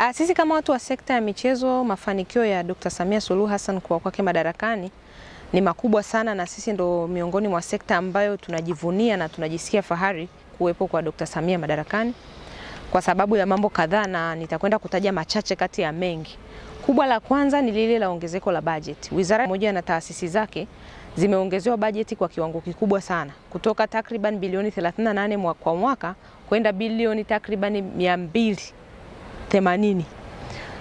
Sisi kama watu wa sekta ya michezo, mafanikio ya Dr. Samia Suluhu Hassan kwa kwake madarakani ni makubwa sana, na sisi ndo miongoni mwa sekta ambayo tunajivunia na tunajisikia fahari kuwepo kwa Dr. Samia madarakani kwa sababu ya mambo kadhaa, na nitakwenda kutaja machache kati ya mengi. Kubwa la kwanza ni lile la ongezeko la bajeti. Wizara moja na taasisi zake zimeongezewa bajeti kwa kiwango kikubwa sana, kutoka takriban bilioni 38 kwa mwaka kwenda bilioni takriban 280.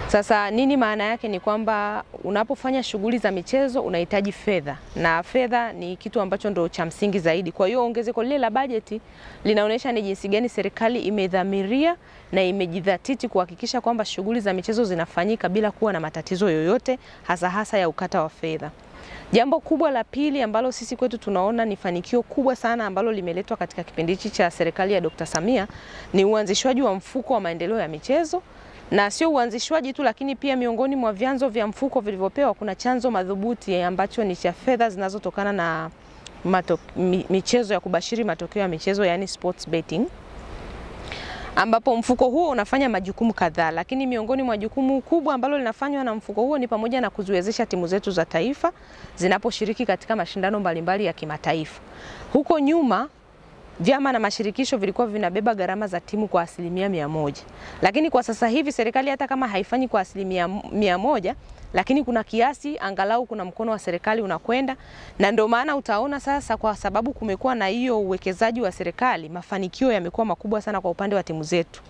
Sasa nini maana yake? Ni kwamba unapofanya shughuli za michezo unahitaji fedha, na fedha ni kitu ambacho ndo cha msingi zaidi. Kwa hiyo ongezeko lile la bajeti linaonyesha ni jinsi gani serikali imedhamiria na imejidhatiti kuhakikisha kwamba shughuli za michezo zinafanyika bila kuwa na matatizo yoyote, hasa ya ukata wa fedha. Jambo kubwa la pili ambalo sisi kwetu tunaona ni fanikio kubwa sana ambalo limeletwa katika kipindi hichi cha serikali ya Dr. Samia ni uanzishwaji wa mfuko wa maendeleo ya michezo. Na sio uanzishwaji tu, lakini pia miongoni mwa vyanzo vya mfuko vilivyopewa kuna chanzo madhubuti ambacho ni cha fedha zinazotokana na michezo ya kubashiri matokeo ya michezo, yani sports betting, ambapo mfuko huo unafanya majukumu kadhaa, lakini miongoni mwa jukumu kubwa ambalo linafanywa na mfuko huo ni pamoja na kuziwezesha timu zetu za taifa zinaposhiriki katika mashindano mbalimbali ya kimataifa. Huko nyuma vyama na mashirikisho vilikuwa vinabeba gharama za timu kwa 100%. Lakini kwa sasa hivi serikali hata kama haifanyi kwa 100%, lakini kuna kiasi angalau kuna mkono wa serikali unakwenda, na ndio maana utaona sasa, kwa sababu kumekuwa na hiyo uwekezaji wa serikali, mafanikio yamekuwa makubwa sana kwa upande wa timu zetu.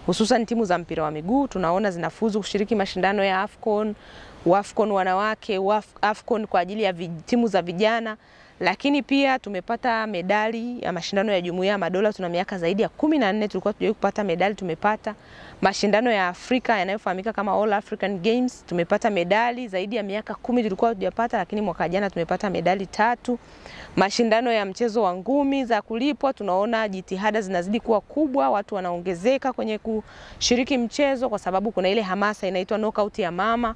Hususan timu za mpira wa miguu tunaona zinafuzu kushiriki mashindano ya AFCON wanawake, AFCON kwa ajili ya timu za vijana. Lakini pia tumepata medali ya mashindano ya Jumuiya ya Madola. Tuna miaka zaidi ya 14 tulikuwa tujawahi kupata medali, tumepata. Mashindano ya Afrika yanayofahamika kama All African Games, tumepata medali zaidi ya miaka 10 tulikuwa tujapata, lakini mwaka jana tumepata medali 3. Mashindano ya mchezo wa ngumi za kulipwa, tunaona jitihada zinazidi kuwa kubwa, watu wanaongezeka kwenye kushiriki mchezo kwa sababu kuna ile hamasa inaitwa knockout ya mama.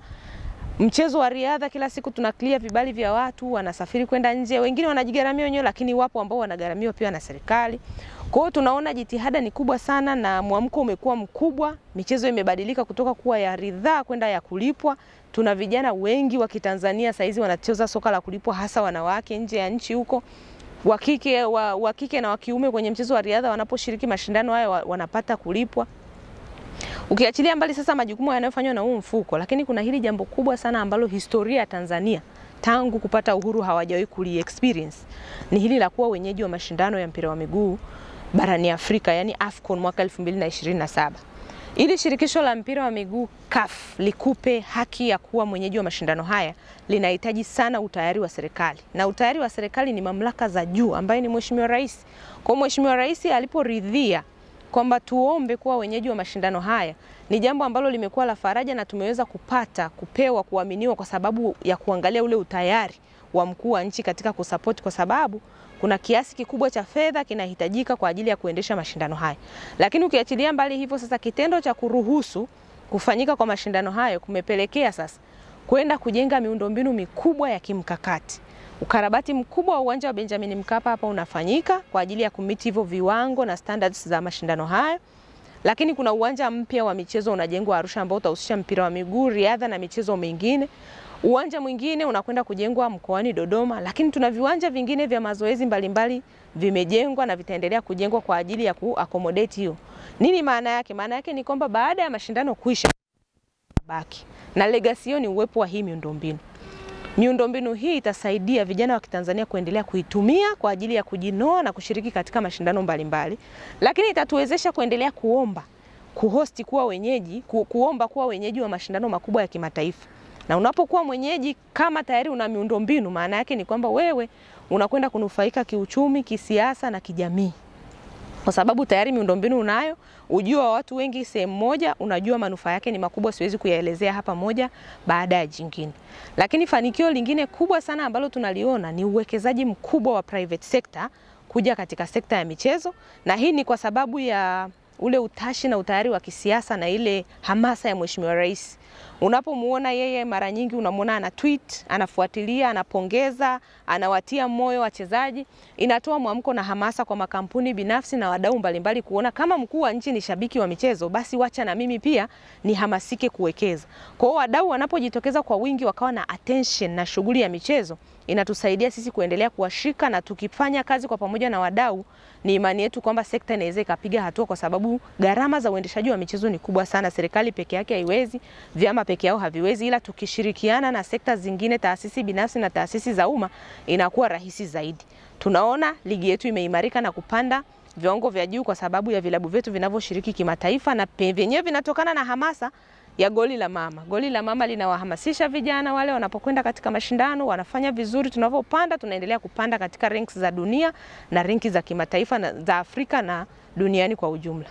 Mchezo wa riadha, kila siku tuna clear vibali vya watu, wanasafiri kwenda nje, wengine wanajigharamia wenyewe, lakini wapo ambao wanagharamiwa pia na serikali. Kwa hiyo tunaona jitihada ni kubwa sana na mwamko umekuwa mkubwa. Michezo imebadilika kutoka kuwa ya ridhaa kwenda ya kulipwa. Tuna vijana wengi wa Kitanzania saizi wanacheza soka la kulipwa, hasa wanawake nje ya nchi huko. Wa kike na wa kiume kwenye mchezo wa riadha wanaposhiriki mashindano hayo wanapata kulipwa. Ukiachilia mbali sasa majukumu yanayofanywa na huu mfuko, lakini kuna hili jambo kubwa sana ambalo historia ya Tanzania tangu kupata uhuru hawajawahi kuli-experience. Ni hili la kuwa wenyeji wa mashindano ya mpira wa miguu barani Afrika, yani AFCON mwaka 2027. Ili shirikisho la mpira wa miguu CAF likupe haki ya kuwa mwenyeji wa mashindano haya, linahitaji sana utayari wa serikali. Na utayari wa serikali ni mamlaka za juu ambaye ni Mheshimiwa Rais. Kwa Mheshimiwa Rais aliporidhia kwamba tuombe kuwa wenyeji wa mashindano haya, ni jambo ambalo limekuwa la faraja na tumeweza kupewa kuaminiwa kwa sababu ya kuangalia ule utayari wa mkuu wa nchi katika kusupport, kwa sababu kuna kiasi kikubwa cha fedha kinahitajika kwa ajili ya kuendesha mashindano haya. Lakini ukiachilia mbali hivyo, sasa kitendo cha kuruhusu kufanyika kwa mashindano hayo kumepelekea sasa kwenda kujenga miundombinu mikubwa ya kimkakati. Ukarabati mkubwa wa uwanja wa Benjamin Mkapa hapa unafanyika kwa ajili ya kumiti hivyo viwango na standards za mashindano haya. Lakini kuna uwanja mpya wa michezo unajengwa Arusha ambao utahusisha mpira wa miguu, riadha na michezo mingine. Uwanja mwingine unakwenda kujengwa mkoani Dodoma, lakini tuna viwanja vingine vya mazoezi mbalimbali vimejengwa na vitaendelea kujengwa kwa ajili ya ku-accommodate hiyo. Nini maana yake? Maana yake ni kwamba baada ya mashindano kuisha baki na legacy hiyo ni uwepo wa hii miundombinu. Miundombinu hii itasaidia vijana wa Kitanzania kuendelea kuitumia kwa ajili ya kujinoa na kushiriki katika mashindano mbalimbali, lakini itatuwezesha kuendelea kuhosti kuwa wenyeji, kuomba kuwa wenyeji wa mashindano makubwa ya kimataifa. Na unapokuwa mwenyeji kama tayari una miundombinu, maana yake ni kwamba wewe unakwenda kunufaika kiuchumi, kisiasa na kijamii. Kwa sababu tayari miundombinu unayo, ujio wa watu wengi sehemu moja, unajua manufaa yake ni makubwa, siwezi kuyaelezea hapa moja baada ya jingine. Lakini fanikio lingine kubwa sana ambalo tunaliona ni uwekezaji mkubwa wa private sector kuja katika sekta ya michezo, na hii ni kwa sababu ya ule utashi na utayari wa kisiasa na ile hamasa ya Mheshimiwa Rais. Unapomuona yeye mara nyingi unamuona ana tweet, anafuatilia, anapongeza, anawatia moyo wachezaji, inatoa mwamko na hamasa kwa makampuni binafsi na wadau mbalimbali kuona kama mkuu wa nchi ni shabiki wa michezo, basi wacha na mimi pia nihamasike kuwekeza. Kwa hiyo wadau wanapojitokeza kwa wingi wakawa na attention na shughuli ya michezo, inatusaidia sisi kuendelea kuwashika, na tukifanya kazi kwa pamoja na wadau, ni imani yetu kwamba sekta inaweza ikapiga hatua, kwa sababu gharama za uendeshaji wa michezo ni kubwa sana. Serikali peke yake haiwezi, vyama peke yao haviwezi, ila tukishirikiana na sekta zingine, taasisi binafsi na taasisi za umma, inakuwa rahisi zaidi. Tunaona ligi yetu imeimarika na kupanda viwango vya juu kwa sababu ya vilabu vyetu vinavyoshiriki kimataifa, na vyenyewe vinatokana na hamasa ya Goli la Mama. Goli la Mama linawahamasisha vijana wale wanapokwenda katika mashindano, wanafanya vizuri, tunavyopanda tunaendelea kupanda katika ranks za dunia na ranks za kimataifa na za Afrika na duniani kwa ujumla.